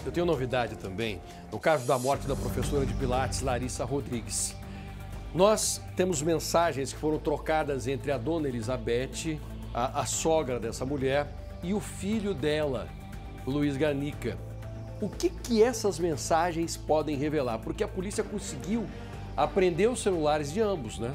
Eu tenho novidade também, no caso da morte da professora de Pilates, Larissa Rodrigues. Nós temos mensagens que foram trocadas entre a dona Elizabeth, a sogra dessa mulher, e o filho dela, Luiz Garnica. O que essas mensagens podem revelar? Porque a polícia conseguiu apreender os celulares de ambos, né?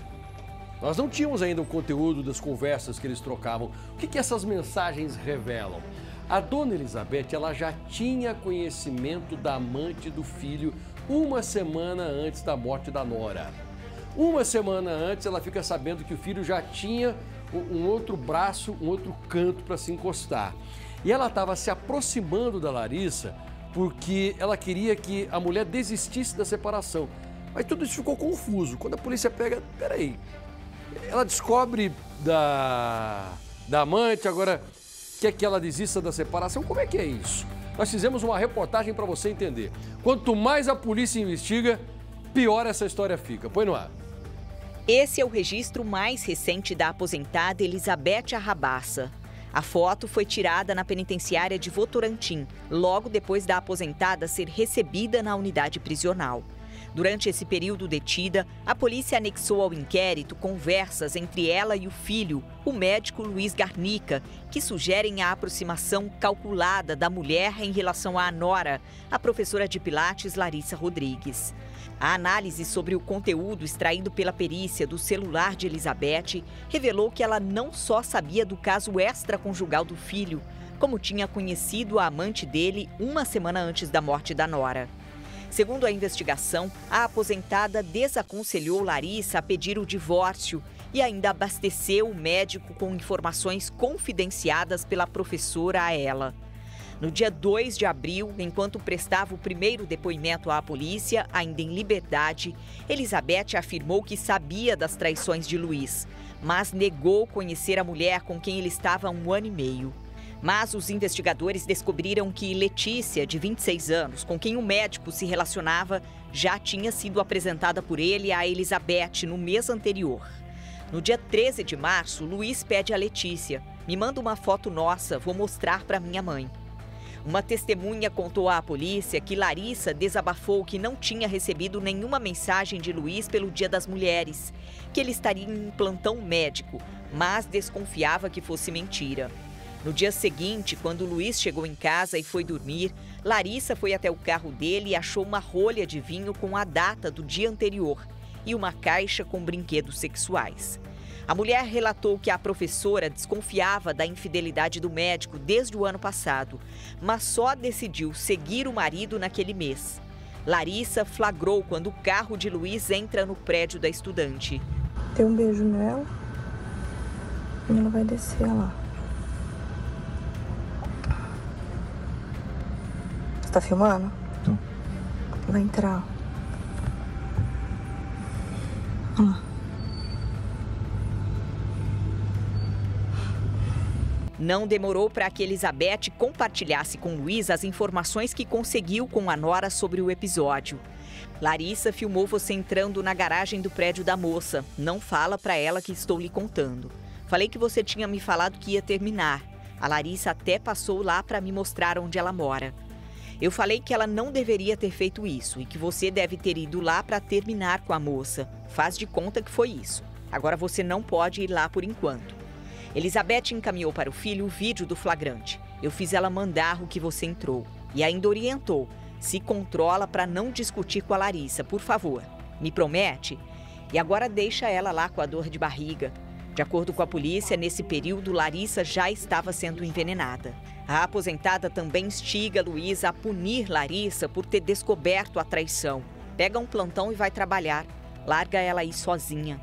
Nós não tínhamos ainda o conteúdo das conversas que eles trocavam. O que essas mensagens revelam? A dona Elizabeth, ela já tinha conhecimento da amante do filho uma semana antes da morte da nora. Uma semana antes, ela fica sabendo que o filho já tinha um outro braço, um outro canto para se encostar. E ela estava se aproximando da Larissa porque ela queria que a mulher desistisse da separação. Mas tudo isso ficou confuso. Quando a polícia pega, peraí, ela descobre da amante, agora quer que ela desista da separação. Como é que é isso? Nós fizemos uma reportagem para você entender. Quanto mais a polícia investiga, pior essa história fica. Põe no ar. Esse é o registro mais recente da aposentada Elizabeth Arrabaça. A foto foi tirada na penitenciária de Votorantim, logo depois da aposentada ser recebida na unidade prisional. Durante esse período detida, a polícia anexou ao inquérito conversas entre ela e o filho, o médico Luiz Garnica, que sugerem a aproximação calculada da mulher em relação à nora, a professora de Pilates Larissa Rodrigues. A análise sobre o conteúdo extraído pela perícia do celular de Elizabeth revelou que ela não só sabia do caso extraconjugal do filho, como tinha conhecido a amante dele uma semana antes da morte da nora. Segundo a investigação, a aposentada desaconselhou Larissa a pedir o divórcio e ainda abasteceu o médico com informações confidenciadas pela professora a ela. No dia 2 de abril, enquanto prestava o primeiro depoimento à polícia, ainda em liberdade, Elizabeth afirmou que sabia das traições de Luiz, mas negou conhecer a mulher com quem ele estava há 1 ano e meio. Mas os investigadores descobriram que Letícia, de 26 anos, com quem o médico se relacionava, já tinha sido apresentada por ele a Elizabeth no mês anterior. No dia 13 de março, Luiz pede a Letícia: "Me manda uma foto nossa, vou mostrar para minha mãe." Uma testemunha contou à polícia que Larissa desabafou que não tinha recebido nenhuma mensagem de Luiz pelo Dia das Mulheres, que ele estaria em um plantão médico, mas desconfiava que fosse mentira. No dia seguinte, quando Luiz chegou em casa e foi dormir, Larissa foi até o carro dele e achou uma rolha de vinho com a data do dia anterior e uma caixa com brinquedos sexuais. A mulher relatou que a professora desconfiava da infidelidade do médico desde o ano passado, mas só decidiu seguir o marido naquele mês. Larissa flagrou quando o carro de Luiz entra no prédio da estudante. Deu um beijo nela e ela vai descer lá. Tá filmando? Tô. Vai entrar. Olha lá. Não demorou para que Elizabeth compartilhasse com Luiz as informações que conseguiu com a nora sobre o episódio. Larissa filmou você entrando na garagem do prédio da moça. Não fala para ela que estou lhe contando. Falei que você tinha me falado que ia terminar. A Larissa até passou lá para me mostrar onde ela mora. Eu falei que ela não deveria ter feito isso e que você deve ter ido lá para terminar com a moça. Faz de conta que foi isso. Agora você não pode ir lá por enquanto. Elizabeth encaminhou para o filho o vídeo do flagrante. Eu fiz ela mandar o que você entrou. E ainda orientou: se controla para não discutir com a Larissa, por favor. Me promete? E agora deixa ela lá com a dor de barriga. De acordo com a polícia, nesse período, Larissa já estava sendo envenenada. A aposentada também instiga Luiz a punir Larissa por ter descoberto a traição. Pega um plantão e vai trabalhar. Larga ela aí sozinha.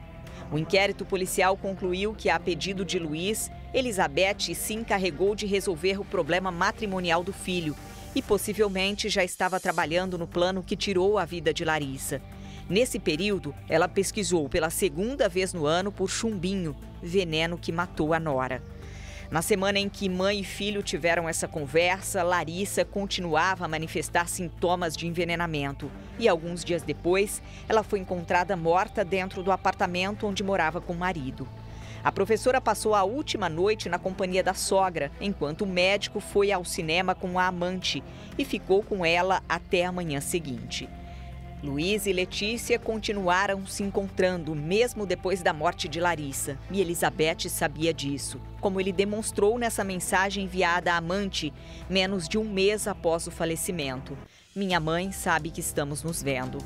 O inquérito policial concluiu que, a pedido de Luiz, Elizabeth se encarregou de resolver o problema matrimonial do filho e possivelmente já estava trabalhando no plano que tirou a vida de Larissa. Nesse período, ela pesquisou pela 2ª vez no ano por chumbinho, veneno que matou a nora. Na semana em que mãe e filho tiveram essa conversa, Larissa continuava a manifestar sintomas de envenenamento. E alguns dias depois, ela foi encontrada morta dentro do apartamento onde morava com o marido. A professora passou a última noite na companhia da sogra, enquanto o médico foi ao cinema com a amante e ficou com ela até a manhã seguinte. Luiz e Letícia continuaram se encontrando, mesmo depois da morte de Larissa. E Elizabeth sabia disso, como ele demonstrou nessa mensagem enviada à amante, menos de um mês após o falecimento. Minha mãe sabe que estamos nos vendo.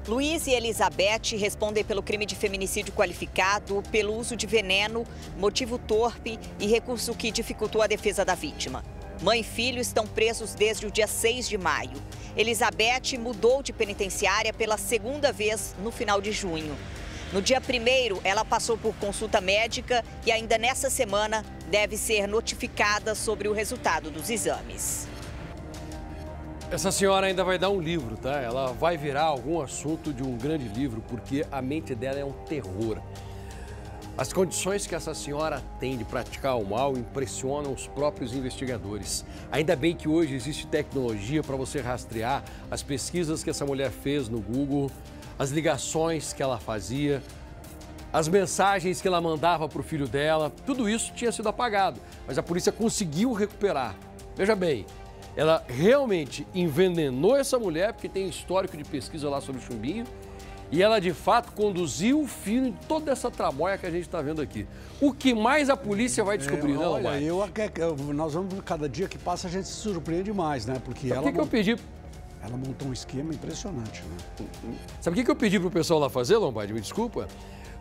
Luiz e Elizabeth respondem pelo crime de feminicídio qualificado, pelo uso de veneno, motivo torpe e recurso que dificultou a defesa da vítima. Mãe e filho estão presos desde o dia 6 de maio. Elizabeth mudou de penitenciária pela segunda vez no final de junho. No dia 1º, ela passou por consulta médica e ainda nessa semana deve ser notificada sobre o resultado dos exames. Essa senhora ainda vai dar um livro, tá? Ela vai virar algum assunto de um grande livro, porque a mente dela é um terror. As condições que essa senhora tem de praticar o mal impressionam os próprios investigadores. Ainda bem que hoje existe tecnologia para você rastrear as pesquisas que essa mulher fez no Google, as ligações que ela fazia, as mensagens que ela mandava para o filho dela. Tudo isso tinha sido apagado, mas a polícia conseguiu recuperar. Veja bem, ela realmente envenenou essa mulher, porque tem histórico de pesquisa lá sobre o chumbinho, e ela, de fato, conduziu o filho em toda essa tramóia que a gente está vendo aqui. O que mais a polícia vai descobrir, né, Lombardi? Nós vamos, cada dia que passa, a gente se surpreende mais, né? Porque Sabe que eu pedi? Ela montou um esquema impressionante, né? Sabe o que eu pedi pro pessoal lá fazer, Lombardi? Me desculpa.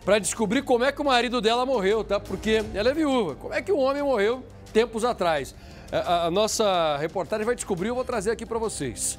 Para descobrir como é que o marido dela morreu, tá? Porque ela é viúva. Como é que um homem morreu tempos atrás? A nossa reportagem vai descobrir, eu vou trazer aqui para vocês.